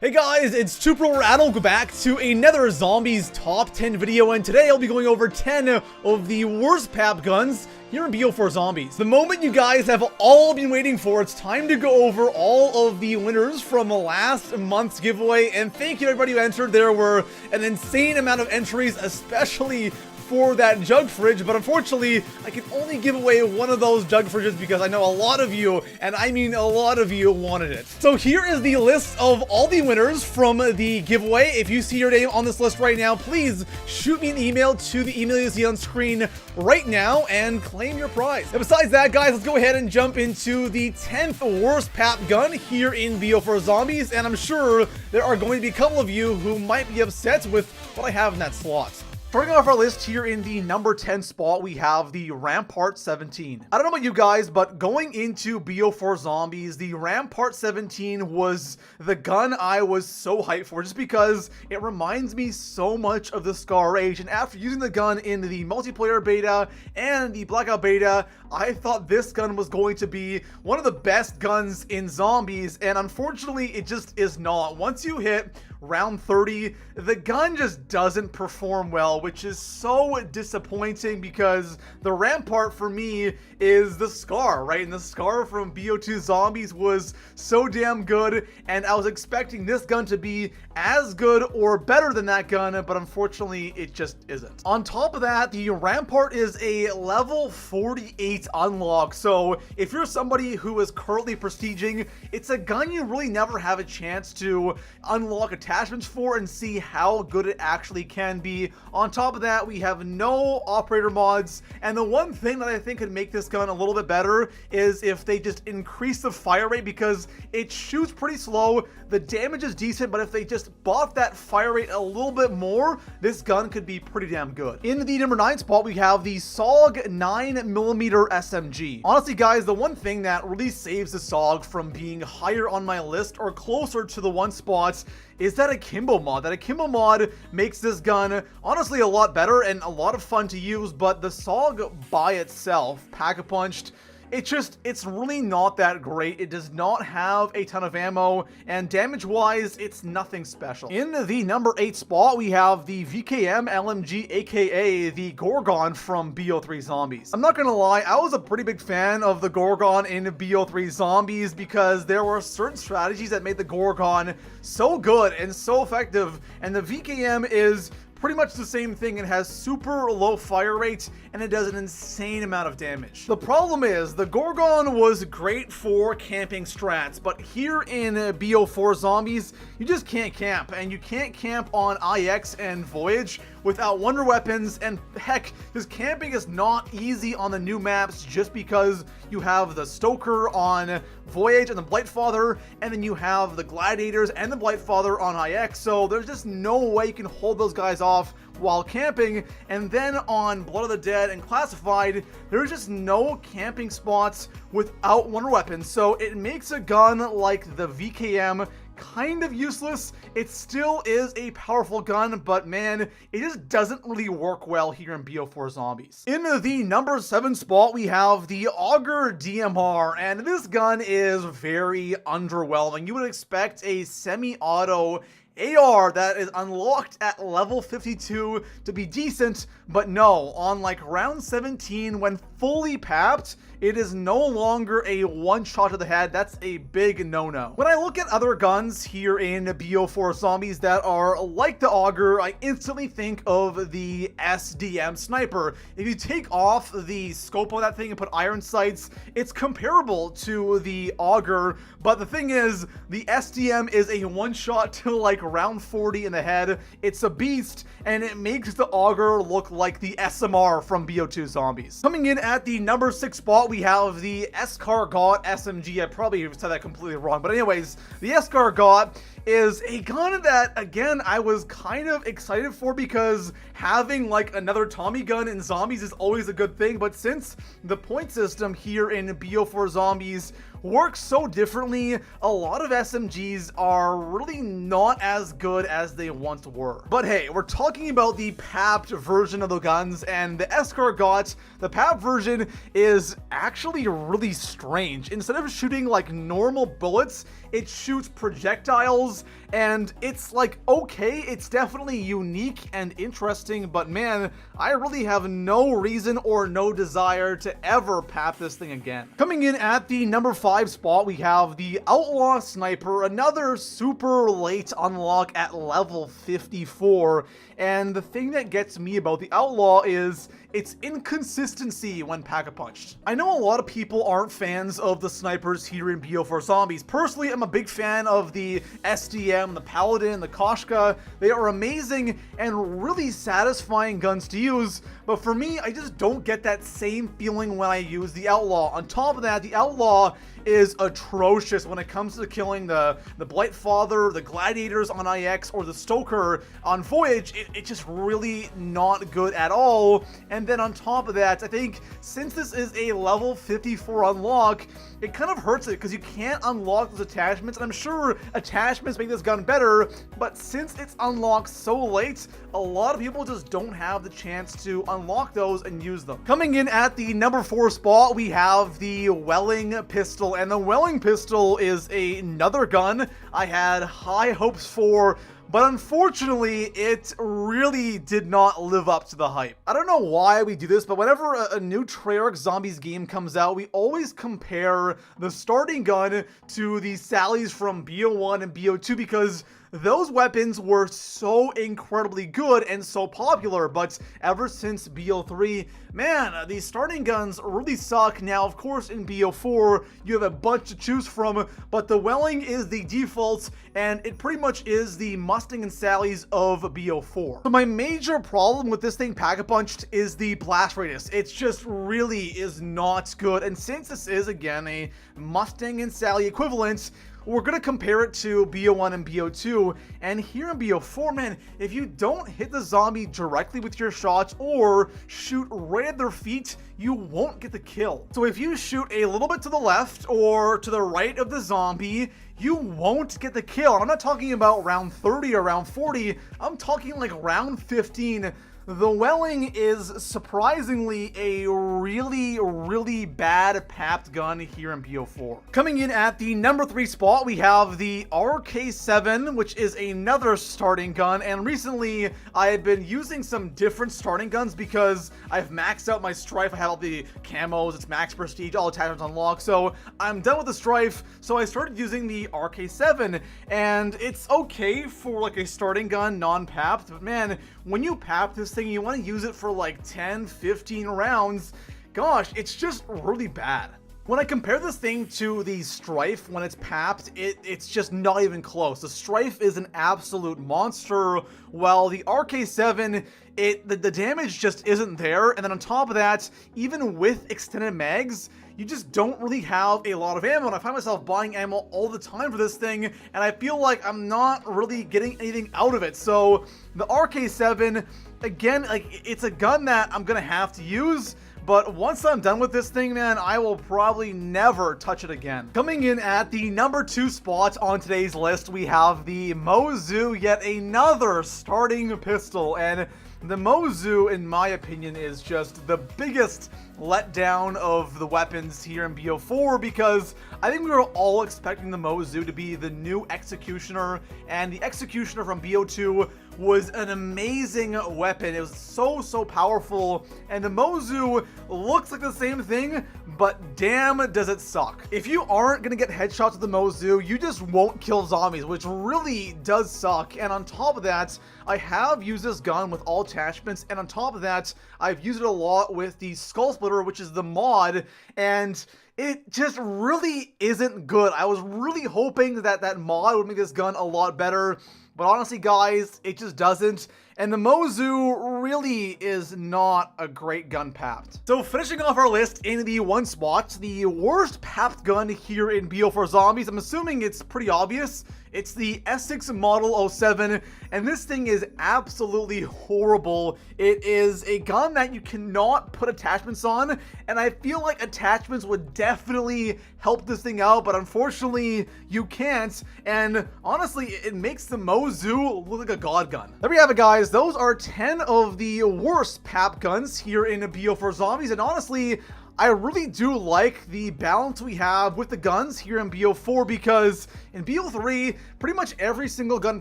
Hey guys, it's ToProForuGames. Go back to another Zombies Top 10 video, and today I'll be going over 10 of the worst PAP guns here in BO4 Zombies. The moment you guys have all been waiting for, it's time to go over all of the winners from last month's giveaway, and thank you to everybody who entered. There were an insane amount of entries, especially for that jug fridge, but unfortunately I can only give away one of those jug fridges because I know a lot of you, and I mean a lot of you, wanted it. So here is the list of all the winners from the giveaway. If you see your name on this list right now, please shoot me an email to the email you see on screen right now and claim your prize. And besides that, guys, let's go ahead and jump into the 10th worst PAP gun here in BO4 Zombies, and I'm sure there are going to be a couple of you who might be upset with what I have in that slot. Starting off our list here in the number 10 spot, we have the Rampart 17. I don't know about you guys, but going into BO4 Zombies, the Rampart 17 was the gun I was so hyped for, just because it reminds me so much of the Scar Age. And after using the gun in the multiplayer beta and the Blackout beta, I thought this gun was going to be one of the best guns in Zombies, and unfortunately it just is not. Once you hit round 30, the gun just doesn't perform well, which is so disappointing because the Rampart for me is the Scar, right? And the Scar from BO2 Zombies was so damn good, and I was expecting this gun to be as good or better than that gun, but unfortunately it just isn't. On top of that, the Rampart is a level 48 unlock, so if you're somebody who is currently prestiging, it's a gun you really never have a chance to unlock attachments for and see how good it actually can be. On top of that, we have no operator mods, and the one thing that I think could make this gun a little bit better is if they just increase the fire rate, because it shoots pretty slow, the damage is decent, but if they just buff that fire rate a little bit more, this gun could be pretty damn good. In the number 9 spot, we have the SOG 9mm SMG. Honestly, guys, the one thing that really saves the SOG from being higher on my list or closer to the 1 spot is that akimbo mod. That akimbo mod makes this gun honestly a lot better and a lot of fun to use, but the SOG by itself, pack-a-punched, it's really not that great. It does not have a ton of ammo, and damage-wise, it's nothing special. In the number 8 spot, we have the VKM LMG, aka the Gorgon from BO3 Zombies. I'm not gonna lie, I was a pretty big fan of the Gorgon in BO3 Zombies because there were certain strategies that made the Gorgon so good and so effective, and the VKM is pretty much the same thing. It has super low fire rate and it does an insane amount of damage. The problem is the Gorgon was great for camping strats, but here in BO4 Zombies, you just can't camp, and you can't camp on IX and Voyage without wonder weapons, and heck, this camping is not easy on the new maps just because you have the Stoker on Voyage and the Blightfather, and then you have the Gladiators and the Blightfather on IX, so there's just no way you can hold those guys off while camping. And then on Blood of the Dead and Classified, there's just no camping spots without wonder weapons, so it makes a gun like the VKM kind of useless. It still is a powerful gun, but man, it just doesn't really work well here in BO4 Zombies. In the number 7 spot, we have the Auger DMR, and this gun is very underwhelming. You would expect a semi-auto AR that is unlocked at level 52 to be decent, but no, on like round 17 when fully papped, it is no longer a one shot to the head. That's a big no-no. When I look at other guns here in BO4 Zombies that are like the Auger, I instantly think of the SDM Sniper. If you take off the scope on that thing and put iron sights, it's comparable to the Auger, but the thing is, the SDM is a one shot to like round 40 in the head. It's a beast, and it makes the Auger look like the SMR from BO2 Zombies. Coming in at the number 6 spot, we have the Escargot SMG. I probably said that completely wrong, but anyways, the Escargot is a gun that, again, I was kind of excited for because having like another Tommy gun in Zombies is always a good thing, but since the point system here in BO4 Zombies works so differently, a lot of SMGs are really not as good as they once were. But hey, we're talking about the papped version of the guns, and the Escargot, the papped version, is actually really strange. Instead of shooting like normal bullets, it shoots projectiles kills, and it's like, okay, it's definitely unique and interesting, but man, I really have no reason or no desire to ever pap this thing again. Coming in at the number 5 spot, we have the Outlaw Sniper, another super late unlock at level 54, and the thing that gets me about the Outlaw is its inconsistency when pack-a-punched. I know a lot of people aren't fans of the snipers here in BO4 Zombies. Personally, I'm a big fan of the SDM, the Paladin, the Koshka. They are amazing and really satisfying guns to use, but for me, I just don't get that same feeling when I use the Outlaw. On top of that, the Outlaw is atrocious when it comes to killing the Blightfather, the Gladiators on IX, or the Stoker on Voyage. It's just really not good at all. And then on top of that, I think since this is a level 54 unlock, it kind of hurts it because you can't unlock those attachments. And I'm sure attachments make this gun better, but since it's unlocked so late, a lot of people just don't have the chance to unlock those and use them. Coming in at the number 4 spot, we have the Welling Pistol, and the Welling Pistol is another gun I had high hopes for, but unfortunately, it really did not live up to the hype. I don't know why we do this, but whenever a new Treyarch Zombies game comes out, we always compare the starting gun to the Sallies from BO1 and BO2 because those weapons were so incredibly good and so popular, but ever since BO3, man, these starting guns really suck. Now, of course, in BO4, you have a bunch to choose from, but the Welling is the default, and it pretty much is the Mustang and Sallies of BO4. So my major problem with this thing pack-a-punched is the blast radius. It just really is not good, and since this is, again, a Mustang and Sally equivalent, we're going to compare it to BO1 and BO2, and here in BO4, man, if you don't hit the zombie directly with your shots or shoot right at their feet, you won't get the kill. So if you shoot a little bit to the left or to the right of the zombie, you won't get the kill. And I'm not talking about round 30 or round 40, I'm talking like round 15. The Welling is surprisingly a really bad papped gun here in BO4. Coming in at the number 3 spot, we have the RK7, which is another starting gun, and recently I have been using some different starting guns because I've maxed out my Strife. I have all the camos, it's max prestige, all attachments unlocked, so I'm done with the Strife, so I started using the RK7, and it's okay for like a starting gun, non-papped, but man, when you pap this thing, you want to use it for like 10, 15 rounds, gosh, it's just really bad. When I compare this thing to the Strife when it's papped, it's just not even close. The Strife is an absolute monster, while the RK7, the damage just isn't there, and then on top of that, even with extended mags, you just don't really have a lot of ammo, and I find myself buying ammo all the time for this thing, and I feel like I'm not really getting anything out of it. So the RK7, again, like, it's a gun that I'm gonna have to use, but once I'm done with this thing, man, I will probably never touch it again. Coming in at the number 2 spot on today's list, we have the Mozu, yet another starting pistol, and the Mozu, in my opinion, is just the biggest letdown of the weapons here in BO4 because I think we were all expecting the Mozu to be the new Executioner, and the Executioner from BO2 was an amazing weapon. It was so powerful, and the Mozu looks like the same thing, but damn does it suck. If you aren't gonna get headshots with the Mozu, you just won't kill zombies, which really does suck. And on top of that, I have used this gun with all attachments, and on top of that, I've used it a lot with the Skull Splitter, which is the mod, and it just really isn't good. I was really hoping that that mod would make this gun a lot better, but honestly, guys, it just doesn't. And the Mozu really is not a great gun papped. So finishing off our list in the 1 spot, the worst papped gun here in BO4 Zombies, I'm assuming it's pretty obvious. It's the Essex Model 07, and this thing is absolutely horrible. It is a gun that you cannot put attachments on, and I feel like attachments would definitely help this thing out, but unfortunately, you can't, and honestly, it makes the Mozu look like a god gun. There we have it, guys. Those are 10 of the worst pap guns here in BO4 Zombies, and honestly, I really do like the balance we have with the guns here in BO4, because in BO3, pretty much every single gun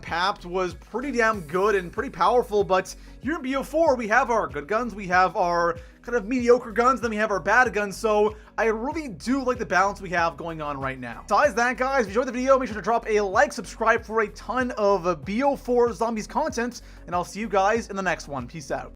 papped was pretty damn good and pretty powerful, but here in BO4, we have our good guns, we have our kind of mediocre guns, then we have our bad guns, so I really do like the balance we have going on right now. Besides that, guys, if you enjoyed the video, make sure to drop a like, subscribe for a ton of BO4 Zombies content, and I'll see you guys in the next one. Peace out.